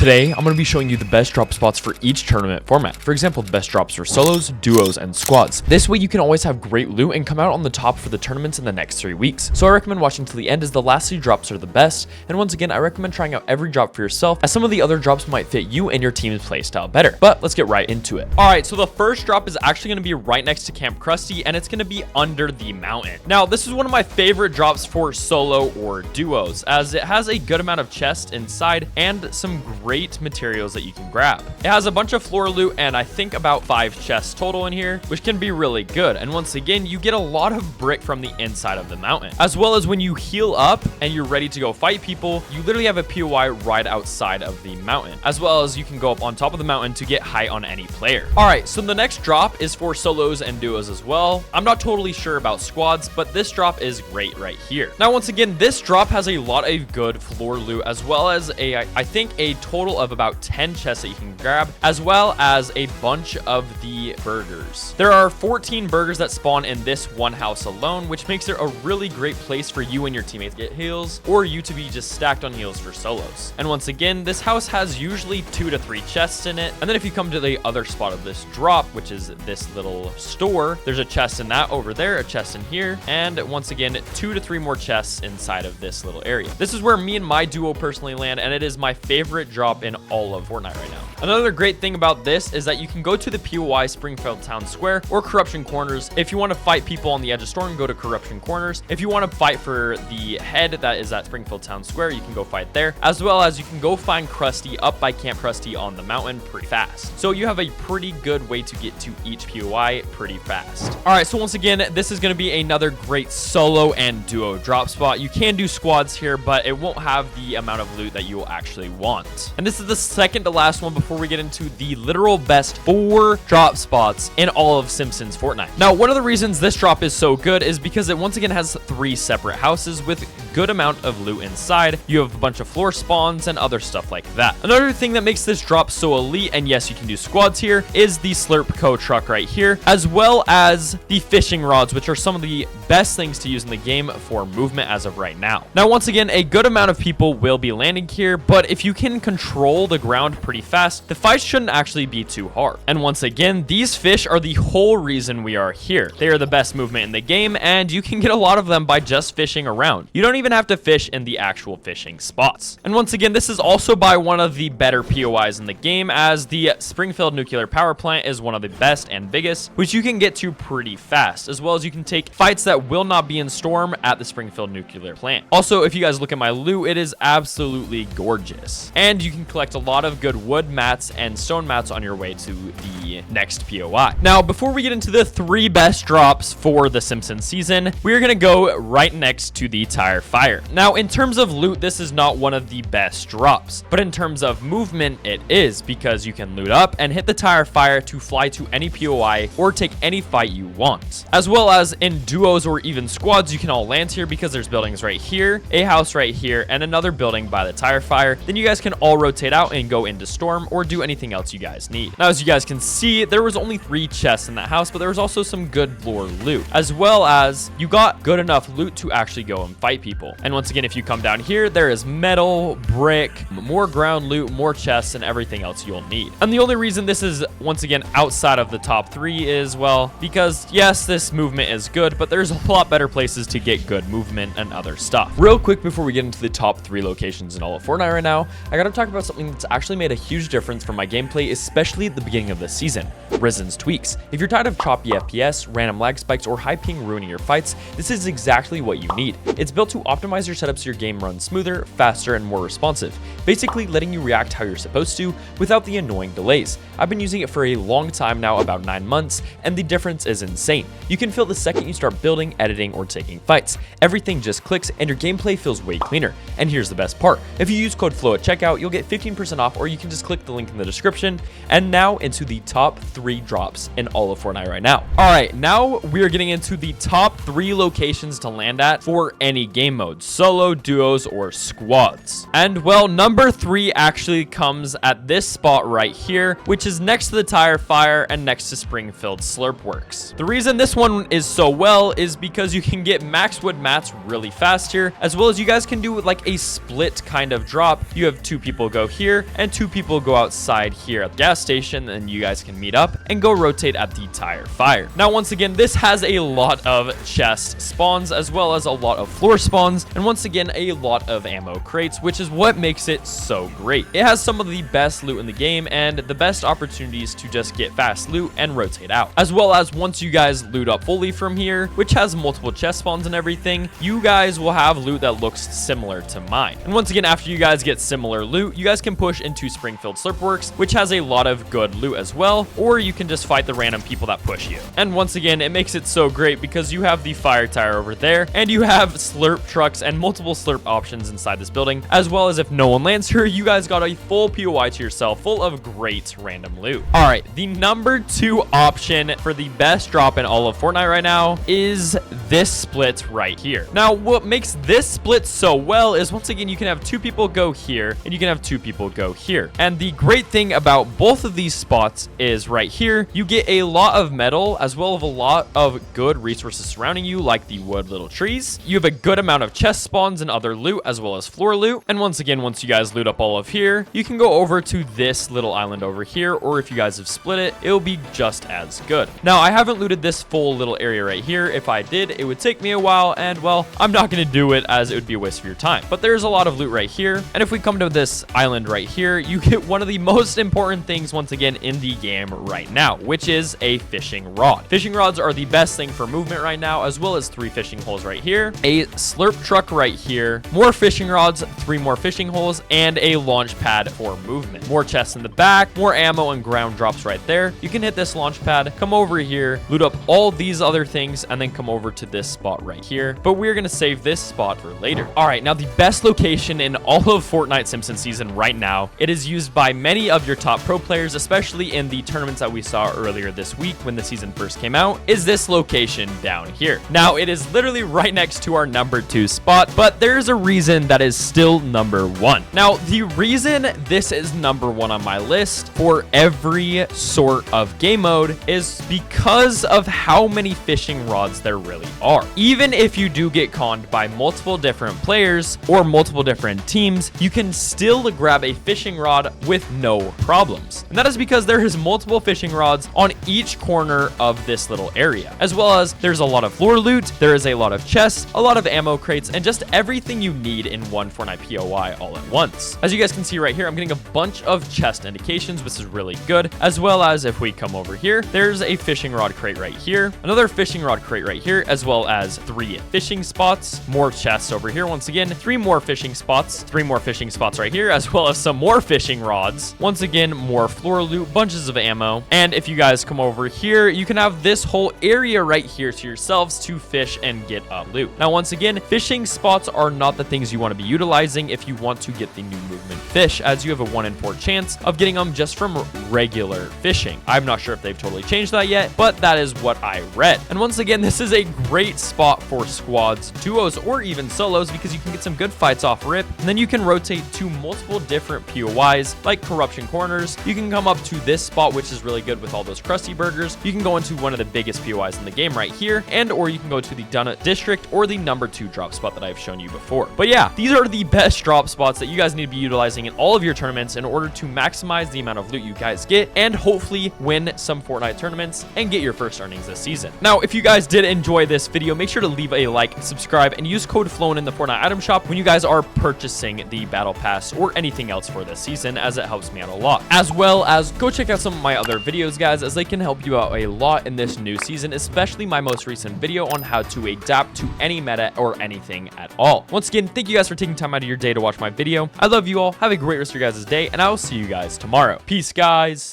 Today, I'm going to be showing you the best drop spots for each tournament format. For example, the best drops for solos, duos, and squads. This way you can always have great loot and come out on the top for the tournaments in the next 3 weeks. So I recommend watching till the end as the last 3 drops are the best. And once again, I recommend trying out every drop for yourself as some of the other drops might fit you and your team's playstyle better. But let's get right into it. Alright, so the first drop is actually going to be right next to Camp Krusty, and it's going to be under the mountain. Now, this is one of my favorite drops for solo or duos, as it has a good amount of chests inside and some great materials that you can grab. It has a bunch of floor loot and I think about 5 chests total in here, which can be really good. And once again, you get a lot of brick from the inside of the mountain, as well as when you heal up and you're ready to go fight people, you literally have a POI right outside of the mountain, as well as you can go up on top of the mountain to get height on any player. All right, so the next drop is for solos and duos as well. I'm not totally sure about squads, but this drop is great right here. Now, once again, this drop has a lot of good floor loot, as well as I think a total of about 10 chests that you can grab, as well as a bunch of the burgers. There are 14 burgers that spawn in this one house alone, which makes it a really great place for you and your teammates to get heals, or you to be just stacked on heals for solos. And once again, this house has usually 2 to 3 chests in it. And then if you come to the other spot of this drop, which is this little store, there's a chest in that over there, a chest in here, and once again, 2 to 3 more chests inside of this little area. This is where me and my duo personally land, and it is my favorite drop in all of Fortnite right now. Another great thing about this is that you can go to the POI Springfield Town Square or Corruption Corners. If you want to fight people on the edge of storm, go to Corruption Corners. If you want to fight for the head that is at Springfield Town Square, you can go fight there, as well as you can go find Krusty up by Camp Krusty on the mountain pretty fast. So you have a pretty good way to get to each POI pretty fast. All right, so once again, this is going to be another great solo and duo drop spot. You can do squads here, but it won't have the amount of loot that you will actually want. And this is the second to last one before we get into the literal best 4 drop spots in all of Simpsons Fortnite. Now, one of the reasons this drop is so good is because it once again has 3 separate houses with good amount of loot inside. You have a bunch of floor spawns and other stuff like that. Another thing that makes this drop so elite, and yes, you can do squads here, is the Slurp Co truck right here, as well as the fishing rods, which are some of the best things to use in the game for movement as of right now. Now, once again, a good amount of people will be landing here, but if you can control the ground pretty fast, the fights shouldn't actually be too hard. And once again, these fish are the whole reason we are here. They are the best movement in the game, and you can get a lot of them by just fishing around. You don't even have to fish in the actual fishing spots. And once again, this is also by one of the better POIs in the game, as the Springfield Nuclear Power Plant is one of the best and biggest, which you can get to pretty fast, as well as you can take fights that will not be in Storm at the Springfield Nuclear Plant. Also, if you guys look at my loot, it is absolutely gorgeous. And you can collect a lot of good wood mats and stone mats on your way to the next POI. Now, before we get into the 3 best drops for the Simpsons season, we're going to go right next to the Tire Fire. Now, in terms of loot, this is not one of the best drops, but in terms of movement, it is, because you can loot up and hit the Tire Fire to fly to any POI or take any fight you want. As well as in duos or even squads, you can all land here because there's buildings right here, a house right here, and another building by the Tire Fire. Then you guys can all rotate out and go into Storm or do anything else you guys need. Now, as you guys can see, there was only 3 chests in that house, but there was also some good floor loot, as well as you got good enough loot to actually go and fight people. And once again, if you come down here, there is metal, brick, more ground loot, more chests, and everything else you'll need. And the only reason this is once again outside of the top 3 is, well, because yes, this movement is good, but there's a lot better places to get good movement and other stuff. Real quick before we get into the top 3 locations in all of Fortnite right now, I gotta talk about something that's actually made a huge difference for my gameplay, especially at the beginning of the season: Risen's tweaks. If you're tired of choppy FPS, random lag spikes, or high ping ruining your fights, this is exactly what you need. It's built to optimize your setup so your game runs smoother, faster, and more responsive, basically letting you react how you're supposed to without the annoying delays. I've been using it for a long time now, about 9 months, and the difference is insane. You can feel the second you start building, editing, or taking fights. Everything just clicks and your gameplay feels way cleaner. And here's the best part: if you use code FLOW at checkout, you'll get 15% off, or you can just click the link in the description. And now into the top 3 drops in all of Fortnite right now. All right, now we're getting into the top 3 locations to land at for any game game mode, solo, duos, or squads. And well, number 3 actually comes at this spot right here, which is next to the tire fire and next to Springfield Slurp Works. The reason this one is so well is because you can get max wood mats really fast here, as well as you guys can do like a split kind of drop. You have 2 people go here and 2 people go outside here at the gas station, and you guys can meet up and go rotate at the tire fire. Now, once again, this has a lot of chest spawns as well as a lot of floor spawns, and once again, a lot of ammo crates, which is what makes it so great. It has some of the best loot in the game and the best opportunities to just get fast loot and rotate out, as well as once you guys loot up fully from here, which has multiple chest spawns and everything, you guys will have loot that looks similar to mine. And once again, after you guys get similar loot, you guys can push into Springfield Slurp Works, which has a lot of good loot as well, or you can just fight the random people that push you. And once again, it makes it so great because you have the fire tire over there, and you have slurp trucks and multiple slurp options inside this building, as well as if no one lands here, you guys got a full POI to yourself full of great random loot. All right, the number 2 option for the best drop in all of Fortnite right now is this split right here. Now, what makes this split so well is, once again, you can have 2 people go here and you can have 2 people go here. And the great thing about both of these spots is right here, you get a lot of metal as well as a lot of good resources surrounding you, like the wood little trees. You have a good amount of chest spawns and other loot as well as floor loot. And once again, once you guys loot up all of here, you can go over to this little island over here, or if you guys have split it, it'll be just as good. Now, I haven't looted this full little area right here. If I did, it would take me a while, and well, I'm not going to do it as it would be a waste of your time. But there's a lot of loot right here, and if we come to this island right here, you get one of the most important things once again in the game right now, which is a fishing rod. Fishing rods are the best thing for movement right now, as well as 3 fishing holes right here, a slurp truck right here, more fishing rods, 3 more fishing holes, and a launch pad for movement. More chests in the back, more ammo and ground drops right there. You can hit this launch pad, come over here, loot up all these other things, and then come over to this spot right here. But we're gonna save this spot for later. All right, now the best location in all of Fortnite Simpson season right now. It is used by many of your top pro players, especially in the tournaments that we saw earlier this week when the season first came out, is this location down here. Now, it is literally right next to our number 2 spot, but there's a reason that is still number 1. Now, the reason this is number 1 on my list for every sort of game mode is because of how many fishing rods there really are. Even if you do get conned by multiple different players or multiple different teams, you can still grab a fishing rod with no problems. And that is because there is multiple fishing rods on each corner of this little area, as well as there's a lot of floor loot, there is a lot of chests, a lot of ammo crates, and just everything you need in one Fortnite POI all at once. As you guys can see right here, I'm getting a bunch of chest indications, which is really good, as well as if we come over here, there's a fishing rod crate right here, another fishing rod crate right here, as well as 3 fishing spots, more chests over here. Once again, 3 more fishing spots, 3 more fishing spots right here, as well as some more fishing rods. Once again, more floor loot, bunches of ammo. And if you guys come over here, you can have this whole area right here to yourselves to fish and get loot. Now, once again, fishing spots are not the things you want to be utilizing if you want to get the new movement fish, as you have a 1 in 4 chance of getting them just from regular fishing. I'm not sure if they've totally changed that yet, but that is what I read. And once again, this is a great spot for squads, duos, or even solos, because you can get some good fights off rip, and then you can rotate to multiple different POIs like corruption corners. You can come up to this spot, which is really good with all those crusty burgers. You can go into one of the biggest POIs in the game right here, and or you can go to the Donut District or the number 2 drop spot that I've shown you before. But yeah, these are the best drop spots that you guys need to be utilizing in all of your tournaments in order to maximize the amount of loot you guys get and hopefully win some Fortnite tournaments and get your first earnings this season. Now, if you guys did enjoy this video, make sure to leave a like, subscribe, and use code FLOWN in the Fortnite item shop when you guys are purchasing the battle pass or anything else for this season, as it helps me out a lot. As well as go check out some of my other videos, guys, as they can help you out a lot in this new season, especially my most recent video on how to adapt to any meta or anything at all. Once again, thank you guys for taking time out of your day to watch my video. I love you all. Have a great rest of your guys' day, and I will see you guys tomorrow. Peace, guys.